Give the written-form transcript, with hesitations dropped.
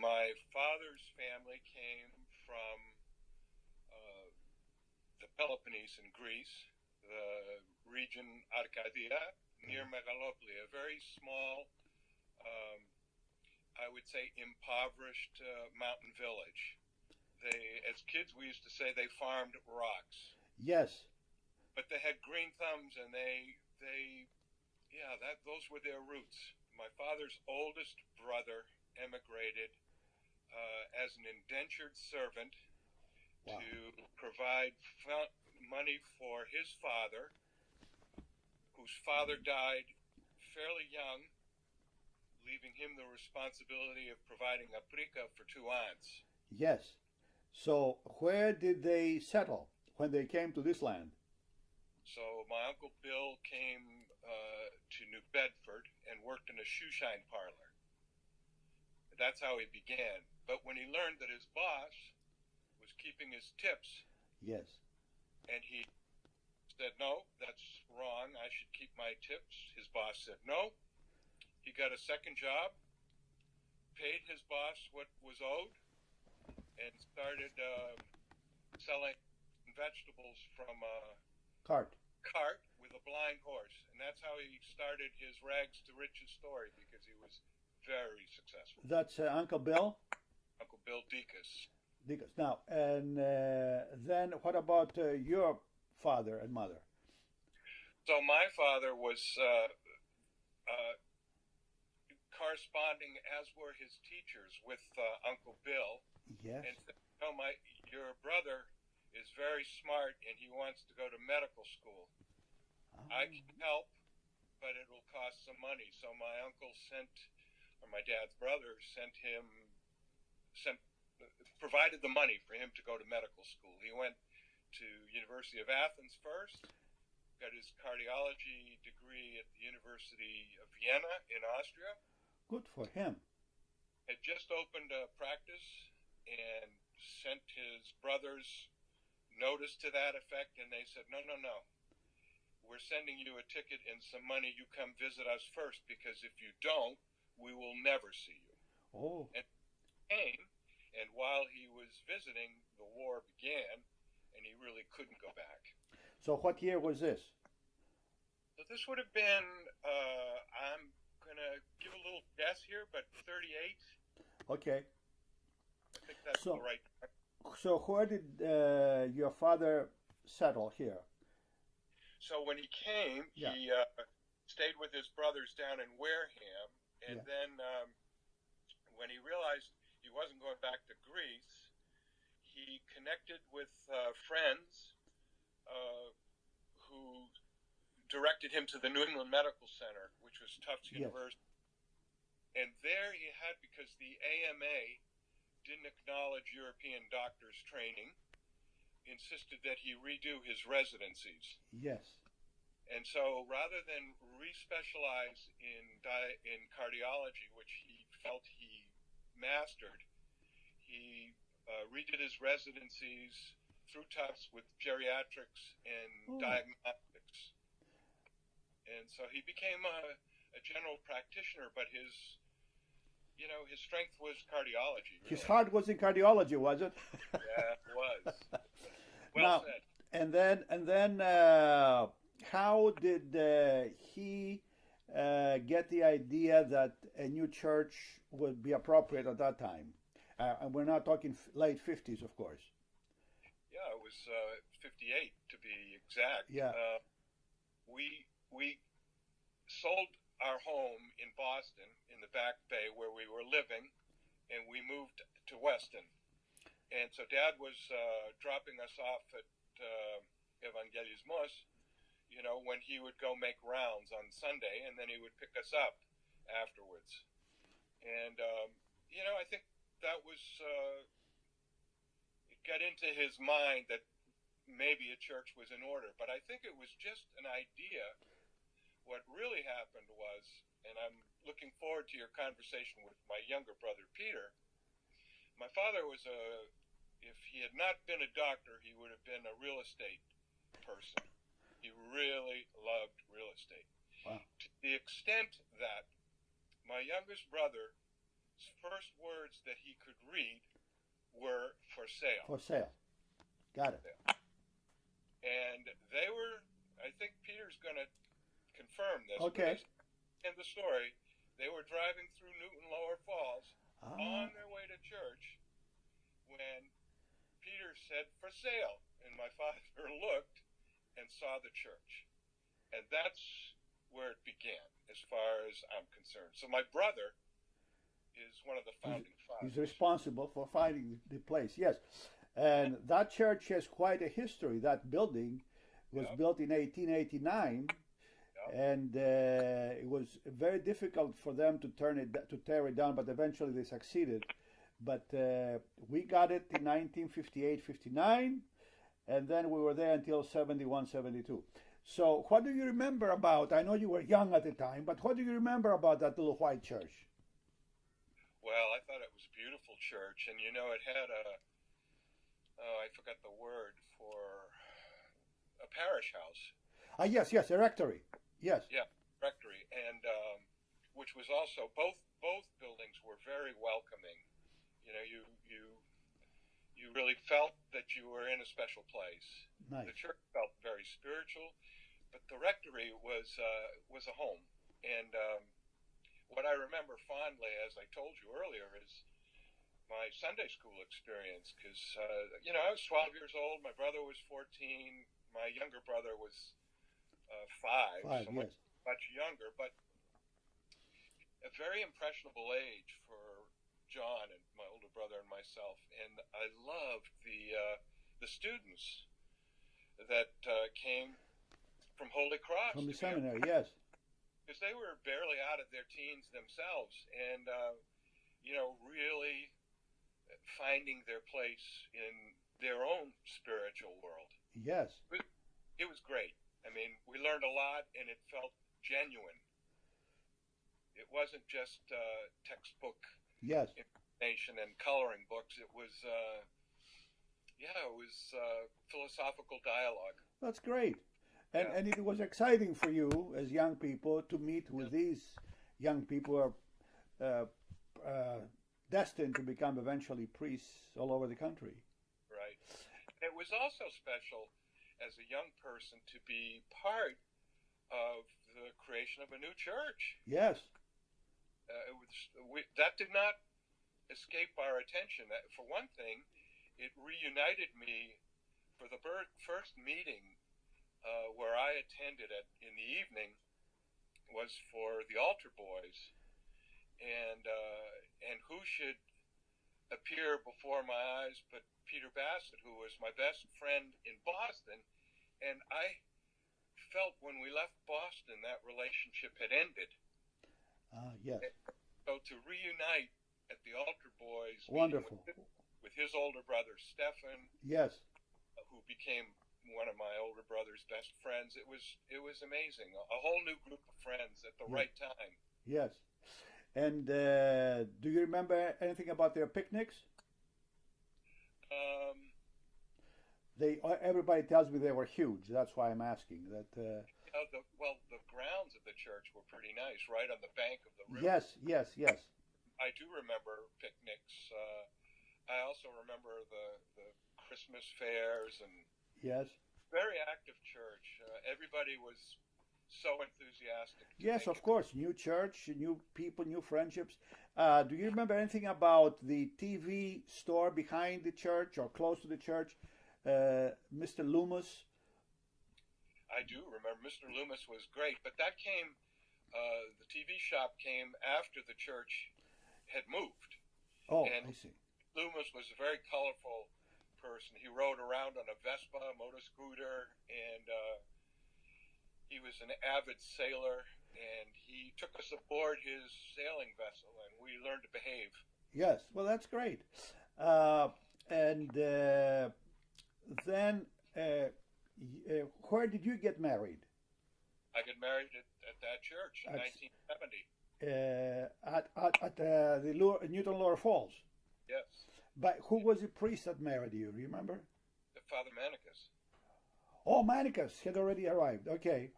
my father's family came from uh, the Peloponnese in Greece, the region Arcadia, near Megalopoli, a very small, um, I would say, impoverished mountain village. As kids, we used to say they farmed rocks. Yes. But they had green thumbs, and those were their roots. My father's oldest brother emigrated as an indentured servant Wow. to provide money for his father, whose father died fairly young, leaving him the responsibility of providing a prica for two aunts. Yes. So where did they settle when they came to this land? So my Uncle Bill came to New Bedford and worked in a shoeshine parlor. That's how he began. But when he learned that his boss was keeping his tips, Yes. and he said, no, that's wrong, I should keep my tips, his boss said no. He got a second job, paid his boss what was owed, and started selling vegetables from a Cart. cart with a blind horse. And that's how he started his rags to riches story, because he was very successful. That's Uncle Bill? Uncle Bill Decaneas. Now, and then what about your father and mother? So my father was corresponding, as were his teachers, with Uncle Bill. Yes. And said, no, your brother is very smart and he wants to go to medical school. I can help, but it will cost some money. So my uncle my dad's brother provided the money for him to go to medical school. He went to University of Athens first, got his cardiology degree at the University of Vienna in Austria. Good for him. Had just opened a practice and sent his brothers notice to that effect, and they said, no, we're sending you a ticket and some money. You come visit us first, because if you don't, we will never see you. Oh. And he came, and while he was visiting, the war began, and he really couldn't go back. So what year was this? So this would have been, I'm going to give a little guess here, but 38. Okay. I think that's the right. So where did your father settle here? So when he came, Yeah. he stayed with his brothers down in Wareham, and then when he realized he wasn't going back to Greece, he connected with friends who directed him to the New England Medical Center, which was Tufts University. And there he had, because the AMA didn't acknowledge European doctors' training, insisted that he redo his residencies. Yes. And so rather than respecialize in cardiology, which he felt he mastered, he redid his residencies through Tufts with geriatrics and diagnostics. And so he became a general practitioner, but his strength was cardiology. Really. His heart was in cardiology, was it? Yeah, it was. Well said. And then, how did he get the idea that a new church would be appropriate at that time? And we're not talking late 50s, of course. Yeah, it was 58 to be exact. Yeah. We sold our home in Boston in the Back Bay where we were living, and we moved to Weston. And so Dad was dropping us off at Evangelismos, when he would go make rounds on Sunday, and then he would pick us up afterwards. And, I think that was, it got into his mind that maybe a church was in order. But I think it was just an idea. What really happened was, and I'm looking forward to your conversation with my younger brother, Peter, my father was if he had not been a doctor, he would have been a real estate person. He really loved real estate. Wow. To the extent that my youngest brother first words that he could read were "for sale." For sale. Got it. And they were, I think Peter's going to confirm this. Okay. In the story, they were driving through Newton Lower Falls on their way to church when Peter said "for sale," and my father looked and saw the church. And that's where it began, as far as I'm concerned. So my brother is one of the founding fathers. He's responsible for finding the place, yes. And that church has quite a history. That building was built in 1889, and it was very difficult for them to tear it down, but eventually they succeeded. But we got it in 1958-59, and then we were there until 71-72. So what do you remember about, I know you were young at the time, but what do you remember about that little white church? Well, I thought it was a beautiful church, and it had I forgot the word for a parish house. Yes, a rectory. Yes. Yeah, rectory, and which was also both buildings were very welcoming. You really felt that you were in a special place. Nice. The church felt very spiritual, but the rectory was a home. And what I remember fondly, as I told you earlier, is my Sunday school experience, because I was 12 years old. My brother was 14. My younger brother was 5, so yes. much younger, but a very impressionable age for John and my older brother and myself. And I loved the students that came from Holy Cross. From the seminary, yes. Because they were barely out of their teens themselves, and really finding their place in their own spiritual world. Yes. It was great. I mean, we learned a lot, and it felt genuine. It wasn't just textbook information and coloring books. It was, philosophical dialogue. That's great. And it was exciting for you as young people to meet with these young people who are destined to become eventually priests all over the country. Right. It was also special as a young person to be part of the creation of a new church. Yes. That did not escape our attention. For one thing, it reunited me for the first meeting where I attended it in the evening was for the altar boys, and who should appear before my eyes but Peter Bassett, who was my best friend in Boston. And I felt when we left Boston that relationship had ended. Yes. So to reunite at the altar boys, wonderful, with his older brother Stefan, yes, who became one of my older brother's best friends, it was amazing. A whole new group of friends at the right time. Yes. And do you remember anything about their picnics? Everybody tells me they were huge. That's why I'm asking. That. The grounds of the church were pretty nice, right on the bank of the river. Yes. I do remember picnics. I also remember the Christmas fairs and. Yes. Very active church. Everybody was so enthusiastic. Yes, of course. New church, new people, new friendships. Do you remember anything about the TV store behind the church or close to the church, Mr. Loomis? I do remember. Mr. Loomis was great, but that came, the TV shop came after the church had moved. Oh, and I see. Loomis was a very colorful person. He rode around on a Vespa motor scooter, and he was an avid sailor, and he took us aboard his sailing vessel, and we learned to behave. Yes, well, that's great. And then, where did you get married? I got married at that church in 1970. At the Newton Lower Falls? Yes. But who was the priest that married you? Do you remember? Father Manicus. Oh, Manicus had already arrived. Okay.